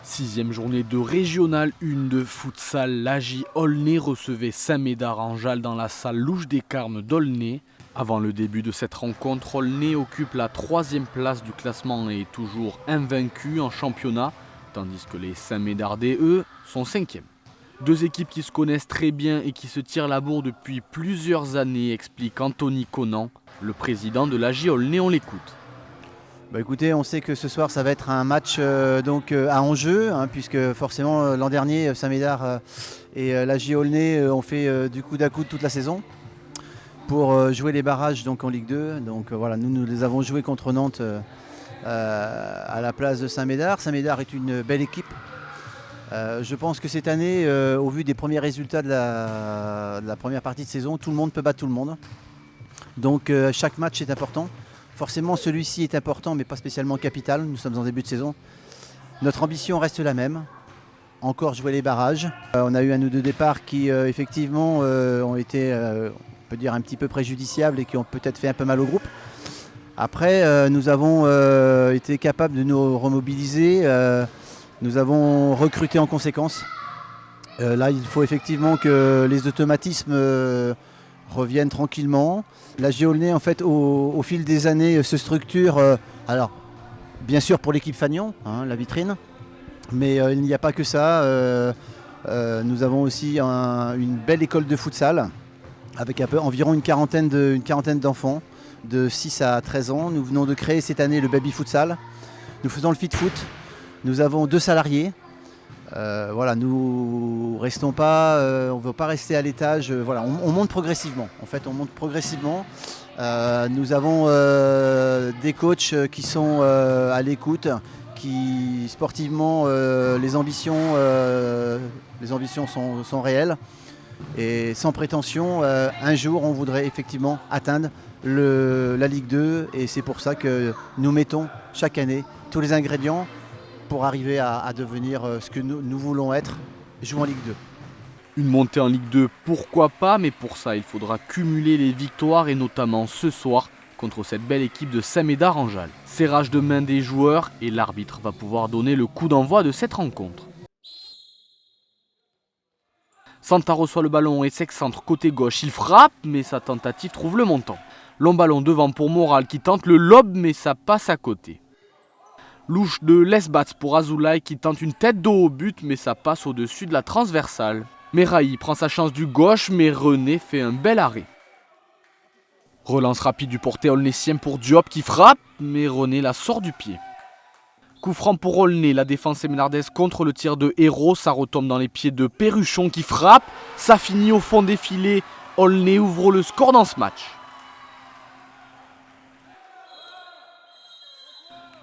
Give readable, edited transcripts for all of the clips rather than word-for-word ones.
Sixième journée de Régional 1 de futsal, l'AJ Aulnay recevait Saint-Médard-en-Jalles dans la salle Louche des Carmes d'Aulnay. Avant le début de cette rencontre, Aulnay occupe la 3e place du classement et est toujours invaincu en championnat, tandis que les Saint-Médardais, eux, sont 5e. Deux équipes qui se connaissent très bien et qui se tirent la bourre depuis plusieurs années, explique Anthony Conan, le président de l'AJ Aulnay. On l'écoute. Écoutez, on sait que ce soir ça va être un match à enjeu, puisque forcément l'an dernier Saint-Médard et l'AJ Aulnay ont fait du coude à coude toute la saison pour jouer les barrages en Ligue 2. Donc voilà, nous les avons joués contre Nantes à la place de Saint-Médard. Saint-Médard est une belle équipe. Je pense que cette année, au vu des premiers résultats de la première partie de saison, tout le monde peut battre tout le monde. Donc chaque match est important. Forcément, celui-ci est important, mais pas spécialement capital. Nous sommes en début de saison. Notre ambition reste la même. Encore jouer les barrages. On a eu un ou deux départs qui, effectivement, ont été, on peut dire, un petit peu préjudiciables et qui ont peut-être fait un peu mal au groupe. Après, nous avons été capables de nous remobiliser. Nous avons recruté en conséquence. Là, il faut effectivement que les automatismes reviennent tranquillement. L'AJ Aulnay, en fait, au fil des années, se structure. Alors, bien sûr pour l'équipe Fagnon, la vitrine, mais il n'y a pas que ça. Nous avons aussi une belle école de futsal avec environ une quarantaine d'enfants de 6 à 13 ans. Nous venons de créer cette année le baby futsal. Nous faisons le fit foot. Nous avons 2 salariés. Voilà, nous restons pas, on ne veut pas rester à l'étage. Voilà, on monte progressivement. En fait, on monte progressivement. Nous avons des coachs qui sont à l'écoute, qui sportivement les ambitions sont réelles et sans prétention. Un jour, on voudrait effectivement atteindre la Ligue 2 et c'est pour ça que nous mettons chaque année tous les ingrédients pour arriver à devenir ce que nous voulons être, jouer en Ligue 2. Une montée en Ligue 2, pourquoi pas, mais pour ça, il faudra cumuler les victoires et notamment ce soir contre cette belle équipe de Saint-Médard-en-Jalles. Serrage de main des joueurs et l'arbitre va pouvoir donner le coup d'envoi de cette rencontre. Santa reçoit le ballon et s'excentre côté gauche. Il frappe, mais sa tentative trouve le montant. Long ballon devant pour Moral qui tente le lob, mais ça passe à côté. Louche de Lesbats pour Azoulay qui tente une tête d'eau au but, mais ça passe au-dessus de la transversale. Meraï prend sa chance du gauche, mais René fait un bel arrêt. Relance rapide du porté aulnaysien pour Diop qui frappe, mais René la sort du pied. Coup franc pour Aulnay, la défense séménardaise contre le tir de Hérault, ça retombe dans les pieds de Perruchon qui frappe, ça finit au fond des filets. Aulnay ouvre le score dans ce match.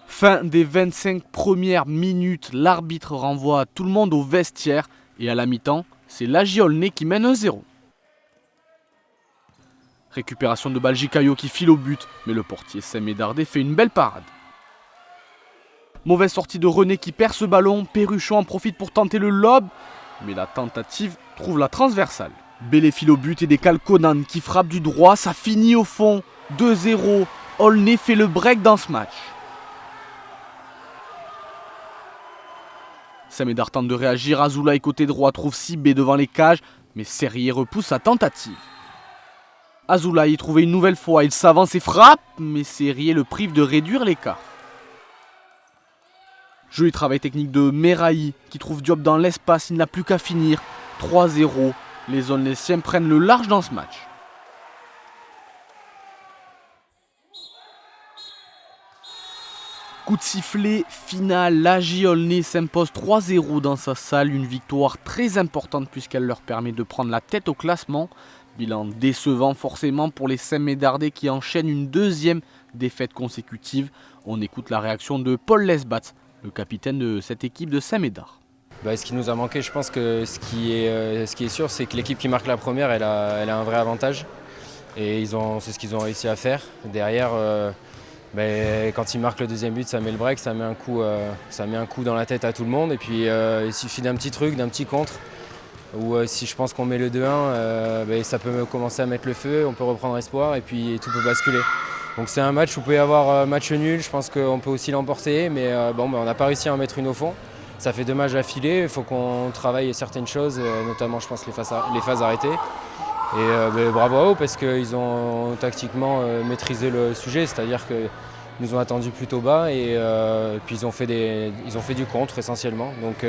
Fin des 25 premières minutes, l'arbitre renvoie tout le monde au vestiaire et à la mi-temps, c'est l'AJ Aulnay qui mène 1-0. Récupération de Baljicayo qui file au but, mais le portier Saint-Médardais fait une belle parade. Mauvaise sortie de René qui perd ce ballon, Perruchon en profite pour tenter le lob, mais la tentative trouve la transversale. Bellé file au but et décale Conan qui frappe du droit, ça finit au fond, 2-0, Aulnay fait le break dans ce match. Saint-Médard tente de réagir, Azoulay côté droit trouve Sibé devant les cages, mais Serrier repousse sa tentative. Azoulay y trouvait une nouvelle fois, il s'avance et frappe, mais Serrier le prive de réduire l'écart. Joli travail technique de Meraï qui trouve Diop dans l'espace, il n'a plus qu'à finir. 3-0, les Aulnaysiens prennent le large dans ce match. Coup de sifflet final, l'AJ Aulnay s'impose 3-0 dans sa salle, une victoire très importante puisqu'elle leur permet de prendre la tête au classement. Bilan décevant forcément pour les Saint-Médardais qui enchaînent une 2e défaite consécutive. On écoute la réaction de Paul Lesbats, le capitaine de cette équipe de Saint-Médard. Ce qui nous a manqué, je pense que ce qui est sûr, c'est que l'équipe qui marque la première, elle a un vrai avantage. Et c'est ce qu'ils ont réussi à faire. Derrière, quand ils marquent le 2e but, ça met le break, ça met un coup dans la tête à tout le monde. Et puis il suffit d'un petit truc, d'un petit contre. Ou si je pense qu'on met le 2-1, ça peut commencer à mettre le feu, on peut reprendre espoir et puis tout peut basculer. Donc c'est un match où il peut y avoir match nul, je pense qu'on peut aussi l'emporter, mais on n'a pas réussi à en mettre une au fond. ça fait 2 matchs d'affilée. Il faut qu'on travaille certaines choses, notamment je pense les phases arrêtées. Et bravo à eux parce qu'ils ont tactiquement maîtrisé le sujet, c'est-à-dire qu'ils nous ont attendus plutôt bas et puis ils ont fait du contre essentiellement. Donc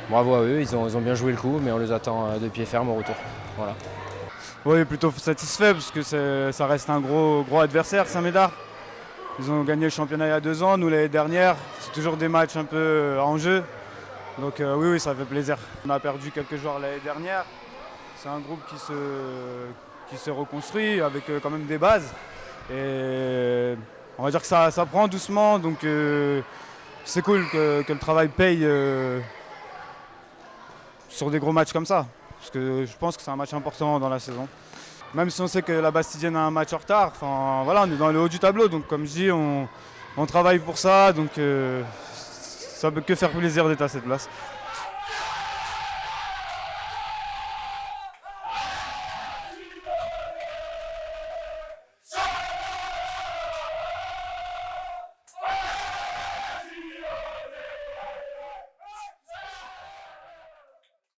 bravo à eux, ils ont bien joué le coup, mais on les attend de pied ferme au retour. Voilà. Oui, plutôt satisfait parce que ça reste un gros adversaire, Saint-Médard. Ils ont gagné le championnat il y a 2 ans, nous l'année dernière. C'est toujours des matchs un peu en jeu. Donc oui, ça fait plaisir. On a perdu quelques joueurs l'année dernière. C'est un groupe qui se reconstruit avec quand même des bases. Et on va dire que ça prend doucement, donc c'est cool que le travail paye sur des gros matchs comme ça. Parce que je pense que c'est un match important dans la saison. Même si on sait que la Bastidienne a un match en retard, voilà, on est dans le haut du tableau. Donc comme je dis, on travaille pour ça. Donc ça ne peut que faire plaisir d'être à cette place.